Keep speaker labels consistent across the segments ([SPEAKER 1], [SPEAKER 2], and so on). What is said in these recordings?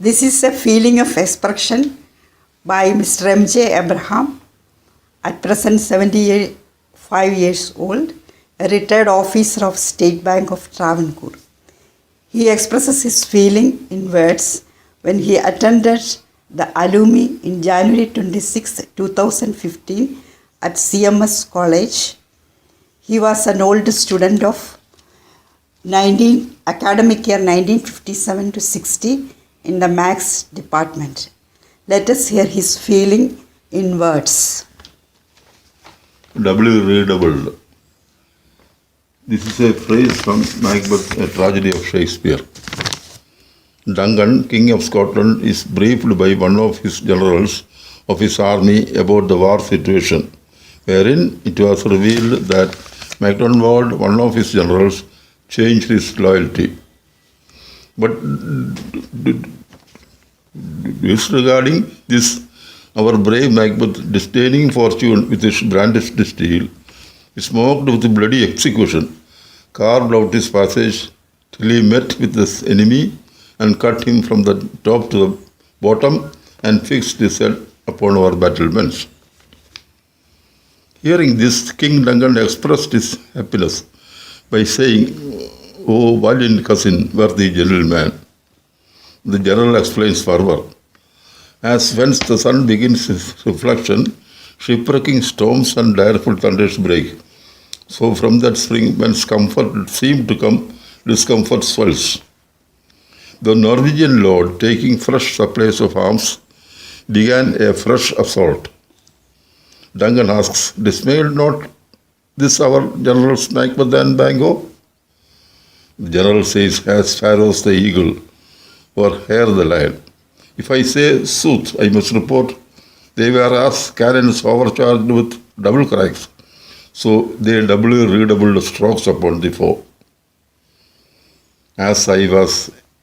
[SPEAKER 1] This is a feeling of expression by Mr. M.J. Abraham, at present 75 years old, a retired officer of State Bank of Travancore. He expresses his feeling in words when he attended the Alumni in January 26, 2015 at CMS College. He was an old student of academic year 1957 to 60 in the Maths department. Let us hear his feeling in words.
[SPEAKER 2] Readable. This is a phrase from Macbeth, a tragedy of Shakespeare. Duncan, King of Scotland, is briefed by one of his generals of his army about the war situation, wherein it was revealed that Macdonald, one of his generals, changed his loyalty. But disregarding this, our brave Macbeth, disdaining fortune with his brandished steel, is mocked with bloody execution, carved out his passage till he met with his enemy and cut him from the top to the bottom and fixed his head upon our battlements. Hearing this, King Duncan expressed his happiness by saying, "O valiant cousin, worthy gentleman." The general explains further. As whence the sun begins his reflection, shipwrecking storms and direful thunders break. So from that spring whence comfort seemed to come, discomfort swells. The Norwegian lord, taking fresh supplies of arms, began a fresh assault. Duncan asks, "Dismayed not this our generals Macbeth and Bango?" The general says, "As Pharaoh's the eagle, or Hare the lion. If I say sooth, I must report they were as cannons overcharged with double cracks, so they doubly redoubled strokes upon the foe." As I was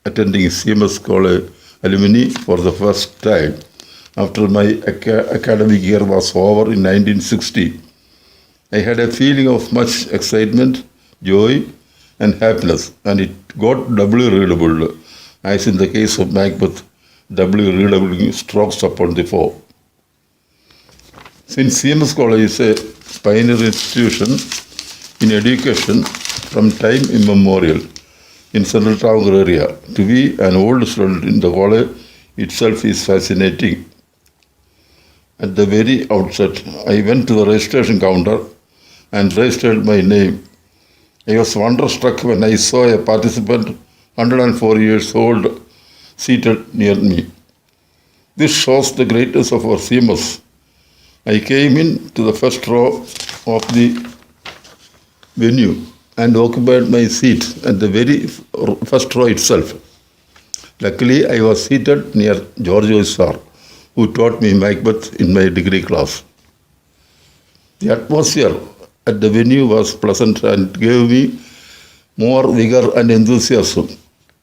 [SPEAKER 2] attending CMS College Alumni for the first time after my academic year was over in 1960, I had a feeling of much excitement, joy, and happiness, and it got doubly redoubled, as in the case of Macbeth, doubly redoubling strokes upon the foe. Since CMS College is a pioneer institution in education from time immemorial in Central Travancore area, to be an old student in the college itself is fascinating. At the very outset, I went to the registration counter and registered my name. I was wonderstruck when I saw a participant 104 years old seated near me. This shows the greatness of our CMS. I came in to the first row of the venue and occupied my seat at the very first row itself. Luckily, I was seated near Giorgio sir, who taught me Macbeth in my degree class. The atmosphere at the venue was pleasant and gave me more vigor and enthusiasm,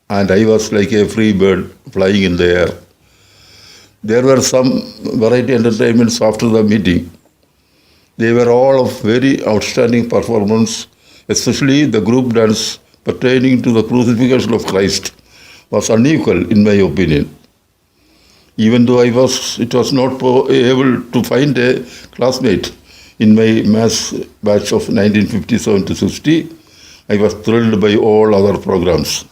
[SPEAKER 2] and I was like a free bird flying in the air. There were some variety entertainments after the meeting. They were all of very outstanding performance, especially the group dance pertaining to the crucifixion of Christ was unequal in my opinion. Even though it was not able to find a classmate in my maths batch of 1957 to 60, I was thrilled by all other programs.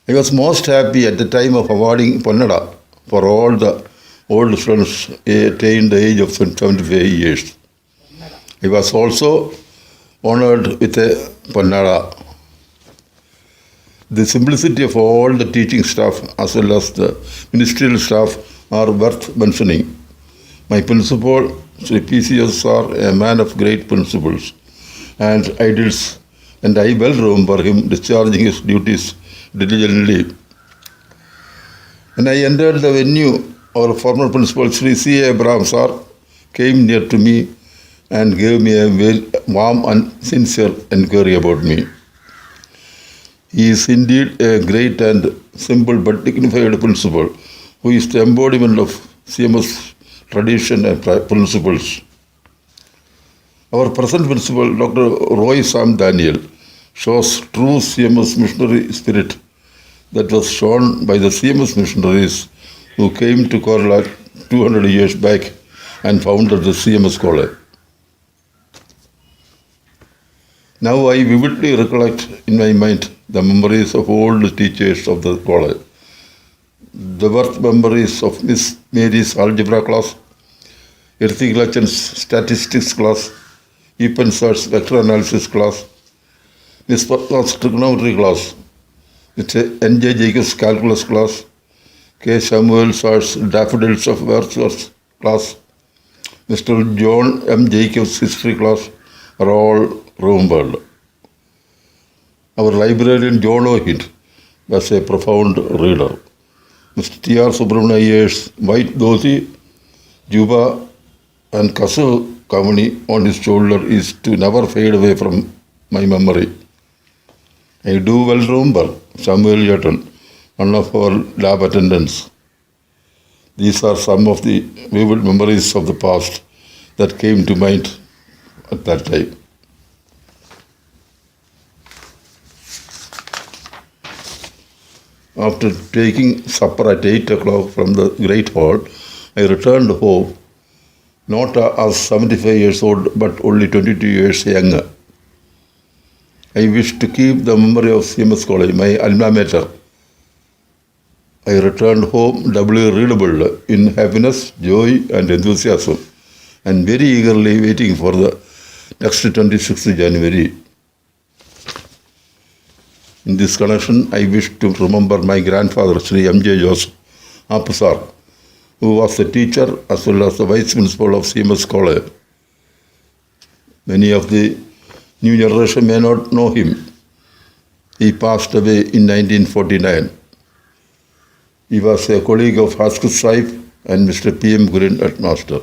[SPEAKER 2] I was most happy at the time of awarding Ponnada for all the old students attained the age of 75 years. I was also honored with a Ponnada. The simplicity of all the teaching staff as well as the ministerial staff are worth mentioning. My principal, Sri PCS, are a man of great principles and ideals, and I well remember him discharging his duties diligently. When I entered the venue, our former principal, Sri C. Abraham sir, came near to me and gave me a very warm and sincere inquiry about me. He is indeed a great and simple but dignified principal who is the embodiment of CMS tradition and principles. Our present principal, Dr. Roy Sam Daniel, shows true CMS missionary spirit that was shown by the CMS missionaries who came to Kerala 200 years back and founded the CMS college. Now I vividly recollect in my mind the memories of all the teachers of the college. The birth memories of Miss Mary's algebra class, Erthi Glachan's statistics class, Epen Sir's vector analysis class, Miss Patna's trigonometry class, Mr. N.J. Jacobs calculus class, K. Samuel Sir's daffodils of Wordsworth class, Mr. John M. Jacobs history class are all remembered. Our librarian John O'Hint was a profound reader. Mr. T.R. Subramanian Iyer's white dhoti, juba and kasu kavani on his shoulder is to never fade away from my memory. I do well remember Samuel Yatton, one of our lab attendants. These are some of the vivid memories of the past that came to mind at that time. After taking supper at 8 o'clock from the Great Hall, I returned home, not as 75 years old, but only 22 years younger. I wish to keep the memory of CMS College, my alma mater. I returned home doubly readable in happiness, joy, and enthusiasm, and very eagerly waiting for the next 26th January. In this connection, I wish to remember my grandfather, Sri M.J. Joseph Appusar, who was the teacher as well as the vice principal of CMS College. Many of the new generation may not know him. He passed away in 1949. He was a colleague of Haskell Saib and Mr. P.M. Gurin headmaster.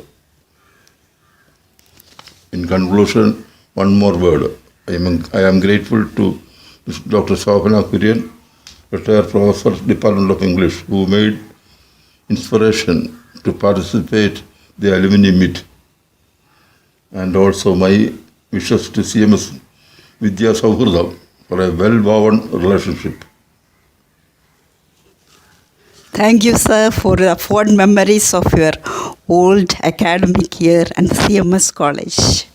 [SPEAKER 2] In conclusion, one more word. I am grateful to Dr. Shobhana Kurian, retired professor, Department of English, who made inspiration to participate the alumni meet. And also my wishes to CMS Vidya Sauhurdam for a well-woven relationship.
[SPEAKER 1] Thank you, sir, for the fond memories of your old academic year and CMS College.